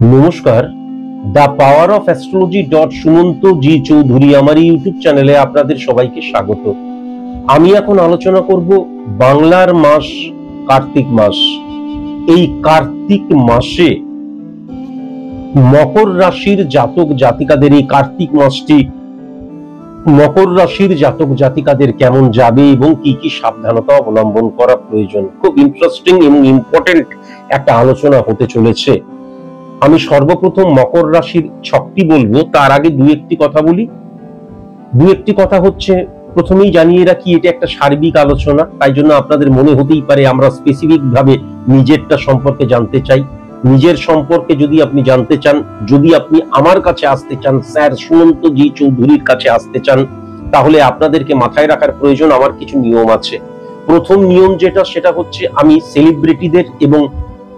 নমস্কার, the power of astrology Sumanta ji Chowdhury আমার YouTube চ্যানেলে আপনাদের সবাইকে স্বাগত। আমি এখন আলোচনা করব বাংলার মাস কার্তিক মাস। এই কার্তিক মাসে মকর রাশির জাতক জাতিকাদের এই কার্তিক মাসটি মকর রাশির জাতক জাতিকাদের কেমন যাবে এবং কি কি সাবধানতা অবলম্বন করা প্রয়োজন। খুব ইন্টারেস্টিং এবং ইম্পর্টেন্ট একটা আলোচনা হতে চলেছে। আমি সর্বপ্রথম মকর রাশির ছকটি বলবো, তার আগে দু একটি কথা হচ্ছে প্রথমেই জানিয়ে রাখি, এটা একটা সার্বিক আলোচনা, তাই জন্য আপনাদের মনে হতেই পারে আমরা স্পেসিফিক ভাবে নিজেরটা সম্পর্কে জানতে চাই। নিজের সম্পর্কে যদি আপনি জানতে চান, যদি আপনি আমার কাছে আসতে চান, স্যার সুমন্ত জি চৌধুরীর কাছে আসতে চান, তাহলে আপনাদেরকে মাথায় রাখার প্রয়োজন আমার কিছু নিয়ম আছে। প্রথম নিয়ম সেটা হচ্ছে আমি সেলিব্রিটিদের এবং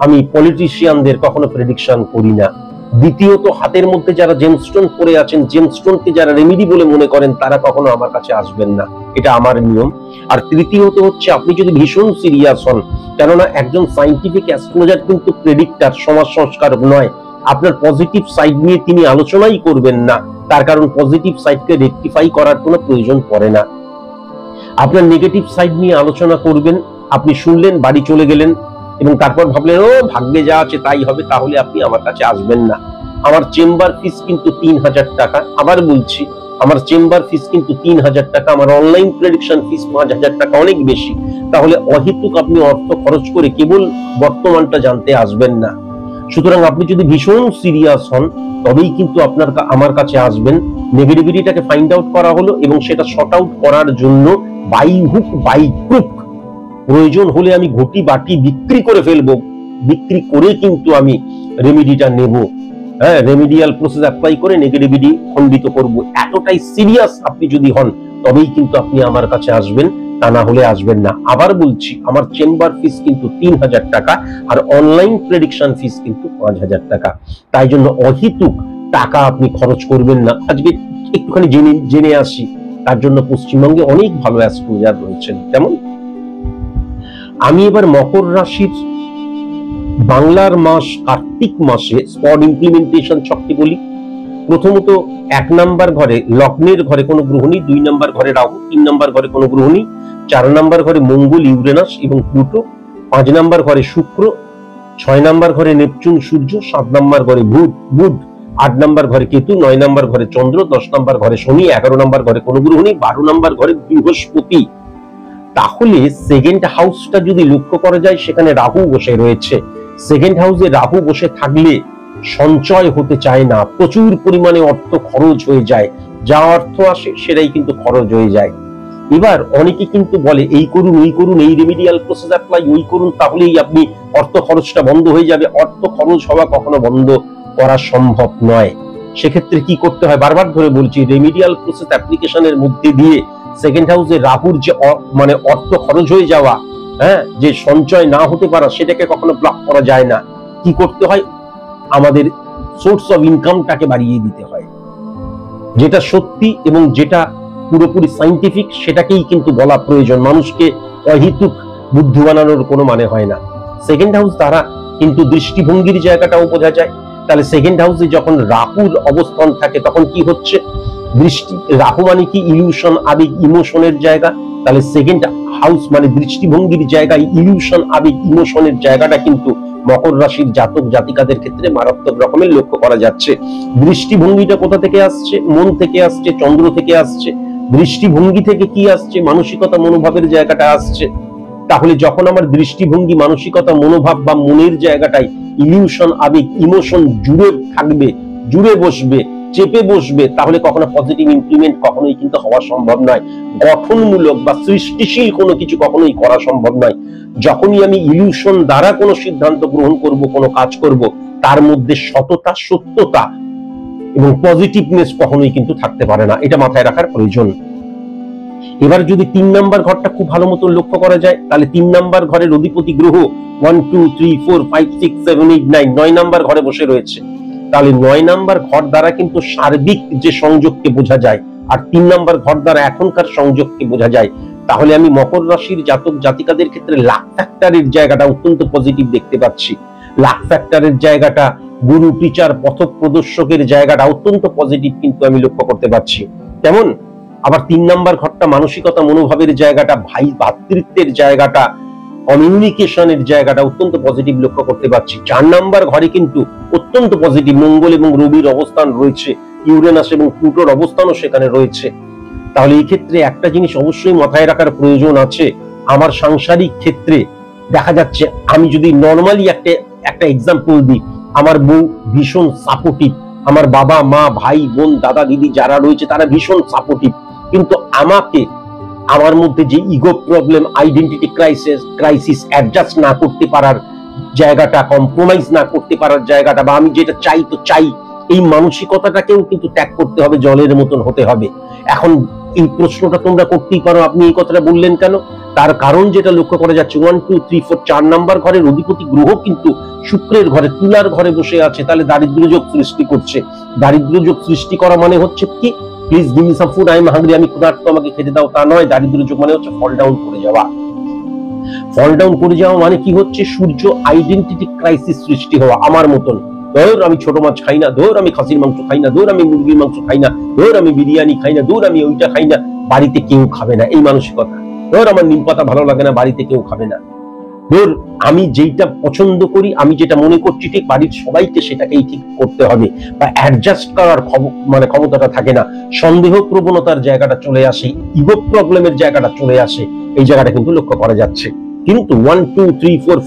আমি পলিটিশিয়ানদের কখনো প্রেডিকশন করি না। দ্বিতীয়ত, হাতের মধ্যে যারা জেমস্টোন পরে আছেন, জেমস্টোনকে যারা রেমেডি বলে মনে করেন, তারা কখনো আমার কাছে আসবেন না, এটা আমার নিয়ম। আর তৃতীয়ত হচ্ছে, আপনি যদি ভীষণ সিরিয়াস হন, কেননা একজন সায়েন্টিফিক অ্যাস্ট্রোলজার কিন্তু প্রেডিক্টর, সমাজ সংস্কারক নয়, আপনার পজিটিভ সাইড নিয়ে তিনি আলোচনাই করবেন না, তার কারণ পজিটিভ সাইডকে রেকটিফাই করার কোনো প্রয়োজন পড়ে না। আপনার নেগেটিভ সাইড নিয়ে আলোচনা করবেন, আপনি শুনলেন, বাড়ি চলে গেলেন এবং তারপর ভাবলেন ও ভাগ্যে যা আছে তাই হবে, তাহলে আপনি আমার কাছে আসবেন না। আমার চেম্বার ফিস কিন্তু 3000 টাকা। আবার বলছি, আমার চেম্বার ফিস কিন্তু 3000 টাকা। আমার অনলাইন প্রেডিকশন ফিস 5000 টাকা, অনেক বেশি। তাহলে অহেতুক আপনি অর্থ খরচ করে কেবল বর্তমানটা জানতে আসবেন না। সুতরাং আপনি যদি ভীষণ সিরিয়াস হন, তবেই কিন্তু আমার কাছে আসবেন। নেগেটিভিটিটাকে ফাইন্ড আউট করা হলো এবং সেটা শর্ট আউট করার জন্য বাই হুক বাই ক্রুক, প্রয়োজন হলে আমি ঘটি বাটি বিক্রি করে ফেলবো, বিক্রি করে কিন্তু আমি রেমেডিটা নেব। হ্যাঁ, রেমেডিয়াল প্রসেস অ্যাপ্লাই করে নেগেটিভিটি খণ্ডিত করব। এতটাই সিরিয়াস আপনি যদি হন, তবেই কিন্তু আপনি আমার কাছে আসবেন, তা না হলে আসবেন না। আবার বলছি, আমার চেম্বার ফিস কিন্তু 3000 টাকা আর অনলাইন প্রেডিকশন ফিস কিন্তু 5000 টাকা। তাই জন্য অহেতুক টাকা আপনি খরচ করবেন না। আজকে একটুখানি জেনে আসি, তার জন্য পশ্চিমবঙ্গে অনেক ভালো অ্যাস্ট্রোলজার রয়েছেন। যেমন আমি এবার মকর রাশির বাংলার মাস কার্তিক মাসে স্পট ইমপ্লিমেন্টেশন ছকটি বলি। প্রথমত, 1 নাম্বার ঘরে লগ্নের ঘরে কোনো গ্রহ নেই, 2 নাম্বার ঘরে রাহু, 3 নাম্বার ঘরে কোনো গ্রহ নেই, 4 নাম্বার ঘরে মঙ্গল, ইউরেনাস এবং প্লুটো, 5 নাম্বার ঘরে শুক্র, 6 নাম্বার ঘরে নেপচুন, সূর্য, 7 নাম্বার ঘরে বুধ, 8 নাম্বার ঘরে কেতু, 9 নাম্বার ঘরে চন্দ্র, 10 নাম্বার ঘরে শনি, 11 নাম্বার ঘরে কোনো গ্রহ নেই, 12 নাম্বার ঘরে বৃহস্পতি। তাহলে সেকেন্ড হাউসটা যদি লক্ষ্য করা যায়, সেখানে রাহু বসে রয়েছে। সেকেন্ড হাউসে রাহু বসে থাকলে সঞ্চয় হতে চায় না, প্রচুর পরিমাণে অর্থ খরচ হয়ে যায়, যা অর্থ আসে সেটাই কিন্তু খরচ হয়ে যায়। এবার অনেকে কিন্তু বলে এই করুন ওই করুন, এই রেমিডিয়াল প্রসেস অ্যাপ্লাই ওই করুন, তাহলেই আপনি অর্থ খরচটা বন্ধ হয়ে যাবে। অর্থ খরচ হওয়া কখনো বন্ধ করা সম্ভব নয়। সেক্ষেত্রে কি করতে হয়, বারবার ধরে বলছি, রেমিডিয়াল প্রসেস অ্যাপ্লিকেশনের মধ্যে দিয়ে সেকেন্ড হাউসে রাহুর যে অর্থ খরচ হয়ে যাওয়া, হ্যাঁ, যে সঞ্চয় না হতে পারা, সেটাকে কখনো ব্লক করা যায় না। কি করতে হয়, আমাদের সোর্স অফ ইনকামটাকে বাড়িয়ে দিতে হয়। যেটা সত্যি এবং যেটা পুরোপুরি সাইন্টিফিক, সেটাকেই কিন্তু বলা প্রয়োজন। মানুষকে অহেতুক বুদ্ধি বানানোর কোনো মানে হয় না। সেকেন্ড হাউস দ্বারা কিন্তু দৃষ্টিভঙ্গির জায়গাটাও বোঝা যায়। তাহলে সেকেন্ড হাউসে যখন রাহুর অবস্থান থাকে, তখন কি হচ্ছে, রাহু মানে কি, ইলিউশন, আবেগ, ইমোশনের জায়গা। তাহলে সেকেন্ড হাউস মানে দৃষ্টিভঙ্গির জায়গা, ইলিউশন, আবেগ, ইমোশনের জায়গাটা কিন্তু মকর রাশির জাতক জাতিকাদের ক্ষেত্রে মারাত্মক রকমের লক্ষ্য করা যাচ্ছে। দৃষ্টিভঙ্গিটা কোথা থেকে আসছে, মন থেকে আসছে, চন্দ্র থেকে আসছে। দৃষ্টিভঙ্গি থেকে কি আসছে, মানসিকতা, মনোভাবের জায়গাটা আসছে। তাহলে যখন আমার দৃষ্টিভঙ্গি, মানসিকতা, মনোভাব বা মনের জায়গাটাই ইলিউশন, আবেগ, ইমোশন জুড়ে থাকবে, জুড়ে বসবে, চেপে বসবে, তাহলে কখনো পজিটিভ ইমপ্লিমেন্ট কখনোই কিন্তু হওয়া সম্ভব নয়। গঠনমূলক বা সৃষ্টিশীল কোনো কিছু কখনোই করা সম্ভব নয়। যখনই আমি ইলিউশন দ্বারা কোনো সিদ্ধান্ত গ্রহণ করব, কোনো কাজ করব, তার মধ্যে সততা, সত্যতা এবং পজিটিভনেস কখনোই কিন্তু থাকতে পারে না। এটা মাথায় রাখার প্রয়োজন। এবার যদি 3 নাম্বার ঘরটা খুব ভালো মতো লক্ষ্য করা যায়, তাহলে 3 নাম্বার ঘরের অধিপতি গ্রহ 1 2 3 4 5 6 7 8 9 9 নাম্বার ঘরে বসে রয়েছে। তাহলে 9 নাম্বার ঘর দ্বারা কিন্তু সার্বিক যে সংযোগকে বোঝা যায়, আর 3 নাম্বার ঘর দ্বারা এখনকার সংযোগকে বোঝা যায়। তাহলে আমি মকর রাশির জাতক জাতিকাদের ক্ষেত্রে লাক ফ্যাক্টরের জায়গাটা অত্যন্ত পজিটিভ দেখতে পাচ্ছি। লাক ফ্যাক্টরের জায়গাটা গুরু টিচার পথ প্রদর্শকের জায়গাটা অত্যন্ত পজিটিভ কিন্তু আমি লক্ষ্য করতে পারছি। তেমন আবার 3 নাম্বার ঘরটা মানসিকতা মনোভাবের জায়গাটা, ভাই ভাতৃত্বের জায়গাটা, কমিউনিকেশনের জায়গাটা অত্যন্ত পজিটিভ লক্ষ্য করতে পারছি। 4 নাম্বার ঘরে কিন্তু অত্যন্ত পজিটিভ, মঙ্গল এবং রবির অবস্থান রয়েছে, ইউরেনাস এবং প্লুটোর অবস্থানও সেখানে রয়েছে। তাহলে এই ক্ষেত্রে একটা জিনিস অবশ্যই মাথায় রাখার প্রয়োজন আছে, আমার সাংসারিক ক্ষেত্রে দেখা যাচ্ছে, আমি যদি নর্মালি একটা এক্সাম্পল দিই, আমার বউ ভীষণ সাপোর্টিভ, আমার বাবা মা ভাই বোন দাদা দিদি যারা রয়েছে তারা ভীষণ সাপোর্টিভ, কিন্তু আমাকে আমার মধ্যে যে ego problem, identity crisis adjust না করতে পারার জায়গাটা, কম্প্রোমাইজ না করতে পারার জায়গাটা, বা আমি যেটা চাই তো চাই, এই মানসিকতাটাকেও কিন্তু ত্যাগ করতে হবে, জলের মতন হতে হবে। এখন এই প্রশ্নটা তোমরা করতেই পারো, আপনি এই কথাটা বললেন কেন? তার কারণ যেটা লক্ষ্য করা যাচ্ছে, 1 2 3 4 4 নাম্বার ঘরের অধিপতি গ্রহ কিন্তু শুক্রের ঘরে, তুলার ঘরে বসে আছে, তাহলে দারিদ্র্যযোগ সৃষ্টি করছে। দারিদ্র্যযোগ সৃষ্টি করা মানে হচ্ছে কি, please give me some food, I am hungry, আমি ক্ষুধার্ত, আমাকে খেতে দাও, তা নয়। দারিদ্র্যযোগ মানে হচ্ছে ফল ডাউন করে যাওয়া। ফল ডাউন করে যাওয়া মানে কি হচ্ছে, সূর্য আইডেন্টিটি ক্রাইসিস সৃষ্টি হওয়া। আমার মতন ধর আমি ছোট মাছ খাই না, ধর আমি খাসির মাংস খাই না, ধর আমি মুরগির মাংস খাই না, ধর আমি বিরিয়ানি খাই না, ধর আমি ওইটা খাই না, বাড়িতে কেউ খাবে না, এই মানসিকতা। ধর আমার নিম পাতা ভালো লাগে না, বাড়িতে কেউ খাবে না। ধর আমি যেটা পছন্দ করি, আমি যেটা মনে করছি ঠিক, বাড়ির সবাইকে সেটাকেই ঠিক করতে হবে, বা অ্যাডজাস্ট করার ক্ষমতাটা থাকে না। সন্দেহ প্রবণতার জায়গাটা চলে আসে, ইগো প্রবলেমের জায়গাটা চলে আসে, এই জায়গাটা কিন্তু লক্ষ্য করা যাচ্ছে। কিন্তু 1 2 3 4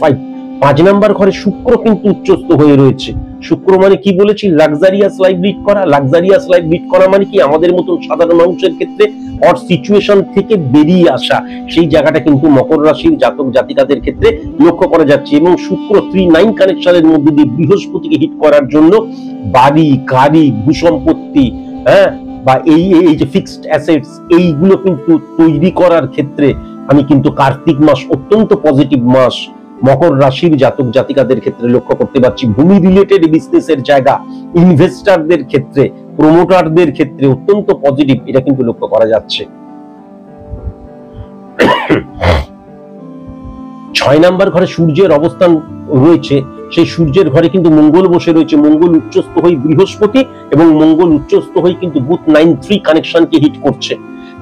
5 নাম্বার ঘরে শুক্র কিন্তু উচ্চস্থ হয়ে রয়েছে। শুক্র মানে কি বলেছি, লাক্সারিয়াস লাইফ লিড করা। লাক্সারিয়াস লাইফ লিড করা মানে কি, আমাদের মতন সাধারণ মানুষের ক্ষেত্রে অর সিচুয়েশন থেকে বেরিয়ে আসা, সেই জায়গাটা কিন্তু মকর রাশির জাতক জাতিকাদের ক্ষেত্রে লক্ষ্য করা যাচ্ছে। এবং শুক্র 3-9 কানেকশনের মধ্যে দিয়ে বৃহস্পতিকে হিট করার জন্য বাড়ি গাড়ি ভূসম্পত্তি, হ্যাঁ, বা এই যে ফিক্সড অ্যাসেটস, এইগুলো কিন্তু তৈরি করার ক্ষেত্রে আমি কিন্তু কার্তিক মাস অত্যন্ত পজিটিভ মাস মকর রাশির জাতক জাতিকাদের ক্ষেত্রে লক্ষ্য করতে পারছি। ভূমি রিলেটেড বিজনেসের জায়গা, ইনভেস্টরদের ক্ষেত্রে, প্রমোটারদের ক্ষেত্রে অত্যন্ত পজিটিভ, এটা কিন্তু লক্ষ্য করা যাচ্ছে। 6 নাম্বার ঘরে সূর্যের অবস্থান রয়েছে, সেই সূর্যের ঘরে কিন্তু মঙ্গল বসে রয়েছে। মঙ্গল উচ্চস্থ হয়ে বৃহস্পতি এবং মঙ্গল উচ্চস্থ হয়ে কিন্তু বুধ 9-3 কানেকশনকে হিট করছে।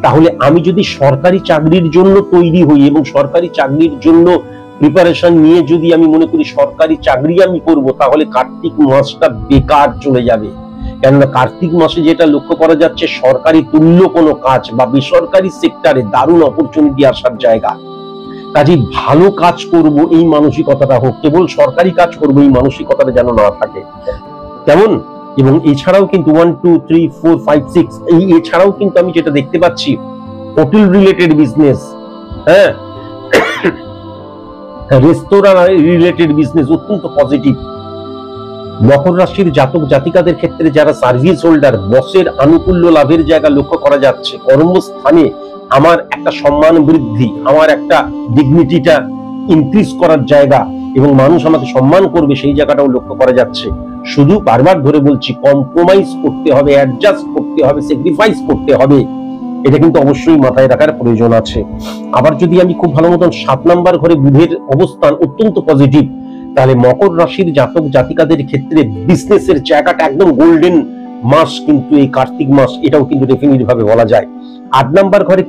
তাহলে আমি যদি সরকারি চাকরির জন্য তৈরি হই এবং সরকারি চাকরির জন্য প্রিপারেশন নিয়ে যদি আমি মনে করি সরকারি চাকরি আমি করব, তাহলে কার্তিক মাসটা বেকার চলে যাবে। কেননা কার্তিক মাসে যেটা লক্ষ্য করা যাচ্ছে, সরকারি তুল্য কোনো কাজ বা বেসরকারি সেক্টরে দারুণ অপরচুনিটি আসার জায়গা। কাজে ভালো কাজ করব এই মানসিকতাটা হোক, কেবল সরকারি কাজ করব এই মানসিকতাটা যেন না থাকে। কেমন? এবং এছাড়াও কিন্তু 1 2 3 4 5 6 এছাড়াও কিন্তু আমি যেটা দেখতে পাচ্ছি, হোটেল রিলেটেড বিজনেস, হ্যাঁ, রেস্তোরাঁ রিলেটেড বিজনেস অত্যন্ত পজিটিভ। মকর রাশির জাতক জাতিকাদের ক্ষেত্রে যারা সার্ভিস হোল্ডার, বসের আনুকূল্য লাভের জায়গা লক্ষ্য করা যাচ্ছে। কর্মস্থানে আমার একটা সম্মান বৃদ্ধি, আমার একটা ডিগনিটিটা ইনক্রিজ করার জায়গা, এবং মানুষ আমাকে সম্মান করবে, সেই জায়গাটাও লক্ষ্য করা যাচ্ছে। শুধু বারবার ধরে বলছি, কম্প্রোমাইজ করতে হবে, অ্যাডজাস্ট করতে হবে, স্যাক্রিফাইস করতে হবে, এটা কিন্তু অবশ্যই মাথায় রাখার প্রয়োজন আছে। আবার যদি আমি খুব ভালো মতন 7 নাম্বার ঘরে বুধের অবস্থান অত্যন্ত পজিটিভ, তাহলে মকর রাশির জাতক জাতিকাদের ক্ষেত্রে বিজনেসের জায়গাটা একদম গোল্ডেন মাস কিন্তু এই কার্তিক মাস, এটাও কিন্তু ডেফিনিট ভাবে বলা যায়। 8 নাম্বার ঘরে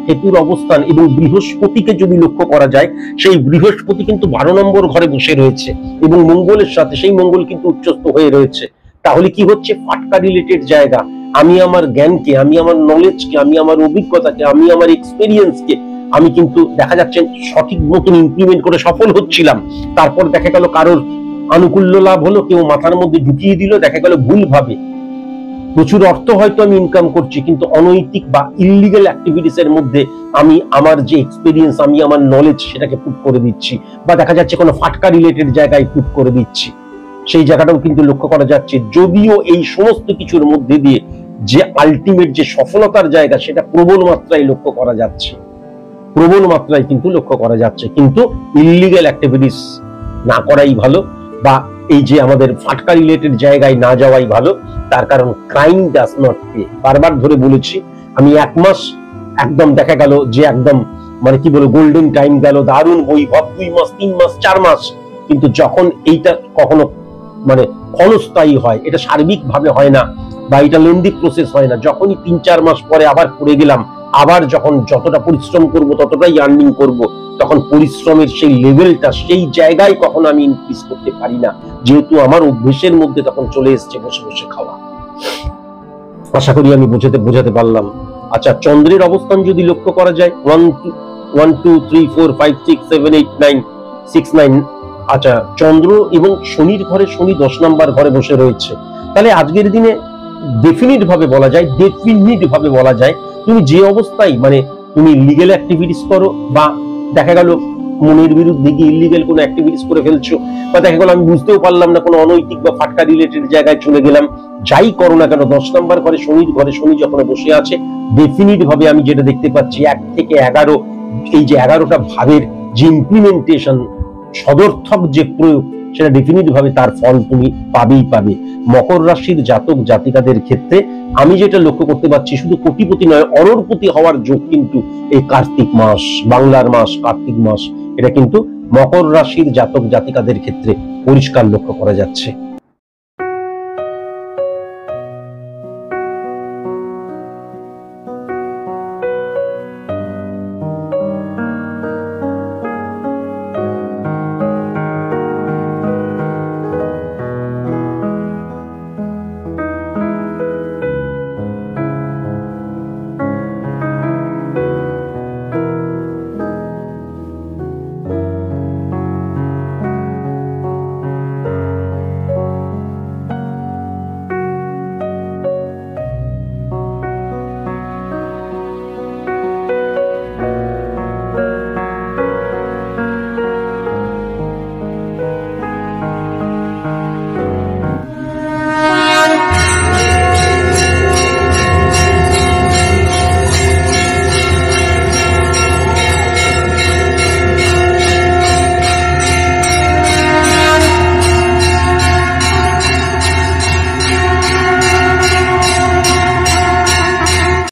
কেতুর অবস্থান এবং বৃহস্পতিকে যদি লক্ষ্য করা যায়, সেই বৃহস্পতি কিন্তু 12 নম্বর ঘরে বসে রয়েছে এবং মঙ্গলের সাথে, সেই মঙ্গল কিন্তু উচ্চস্থ হয়ে রয়েছে। তাহলে কি হচ্ছে, ফাটকা রিলেটেড জায়গা, আমি আমার জ্ঞানকে, আমি আমার নলেজকে, আমি আমার অভিজ্ঞতাকে, আমি আমার এক্সপেরিয়েন্সকে আমি কিন্তু দেখা যাচ্ছে সঠিক মতন ইমপ্লিমেন্ট করে সফল হচ্ছিলাম। তারপর দেখা গেল কারোর আনুকূল্য লাভ হলো, কেউ মাথার মধ্যে ঢুকিয়ে দিল, দেখা গেল ভুল ভাবে প্রচুর অর্থ হয়তো আমি ইনকাম করছি, কিন্তু অনৈতিক বা ইললিগাল অ্যাক্টিভিটিস এর মধ্যে আমি আমার যে এক্সপেরিয়েন্স, আমি আমার নলেজ সেটাকে পুট করে দিচ্ছি, বা দেখা যাচ্ছে কোনো ফাটকা রিলেটেড জায়গায় পুট করে দিচ্ছি, সেই জায়গাটাও কিন্তু লক্ষ্য করা যাচ্ছে। যদিও এই সমস্ত কিছুর মধ্যে দিয়ে যে আলটিমেট যে সফলতার জায়গা, সেটা প্রবল মাত্রায় লক্ষ্য করা যাচ্ছে, প্রবল মাত্রায় কিন্তু লক্ষ্য করা যাচ্ছে। কিন্তু ইললিগাল অ্যাক্টিভিটিস না করাই ভালো, বা এই যে আমাদের ফাটকা রিলেটেড জায়গায় না যাওয়াই ভালো। তার কারণ ক্রাইম ডাজ নট পে, বারবার ধরে বলেছি আমি। 1 মাস একদম দেখা গেল যে একদম মানে কি বলবো, গোল্ডেন টাইম গেল, দারুণ বৈভব, 2 মাস 3 মাস 4 মাস, কিন্তু যখন এইটা কখনো মানে ক্ষণস্থায়ী হয়, এটা সার্বিক ভাবে হয় না বা এটা লেন্দি প্রসেস হয় না। যখনই 3-4 মাস পরে আবার পড়ে গেলাম, আবার যখন যতটা পরিশ্রম করব ততটাই আর্নিং করব, তখন পরিশ্রমের সেই লেভেলটা সেই জায়গায় কখনো আমি ইনক্রিজ করতে পারি না, যেহেতু আমার অভ্যেসের মধ্যে তখন চলে এসছে বসে বসে খাওয়া। আশা করি আমি বোঝাতে পারলাম। আচ্ছা, চন্দ্রের অবস্থান যদি লক্ষ্য করা যায় 1 2 3 4 5 6 7 8 9 6 9, আচ্ছা চন্দ্র এবং শনির ঘরে, শনি 10 নাম্বার ঘরে বসে রয়েছে। তাহলে আজকের দিনে ডেফিনিট ভাবে বলা যায় তুমি যে অবস্থায় মানে তুমি লিগ্যাল অ্যাক্টিভিটিস করো, বা দেখা গেল মনের বিরুদ্ধে গিয়ে ইলিগ্যাল কোনো অ্যাক্টিভিটিস করে ফেলছো, বা দেখা গেল আমি বুঝতেও পারলাম না কোনো অনৈতিক বা ফাটকা রিলেটেড জায়গায় চলে গেলাম, যাই করো না কেন 10 নাম্বার ঘরে শনির ঘরে শনি যখন বসে আছে, ডেফিনিট ভাবে আমি যেটা দেখতে পাচ্ছি 1 থেকে 11, এই যে 11টা ভাবের যে ইমপ্লিমেন্টেশন, সদর্থক যে প্রয়োগ, সেটা ডেফিনিট ভাবে তার ফল তুমি পাবে। মকর রাশির জাতক জাতিকাদের ক্ষেত্রে আমি যেটা লক্ষ্য করতে পারছি, শুধু কোটিপতি নয়, অরোরপতি হওয়ার যোগ কিন্তু এই কার্তিক মাস, বাংলার মাস কার্তিক মাস, এটা কিন্তু মকর রাশির জাতক জাতিকাদের ক্ষেত্রে পরিষ্কার লক্ষ্য করা যাচ্ছে।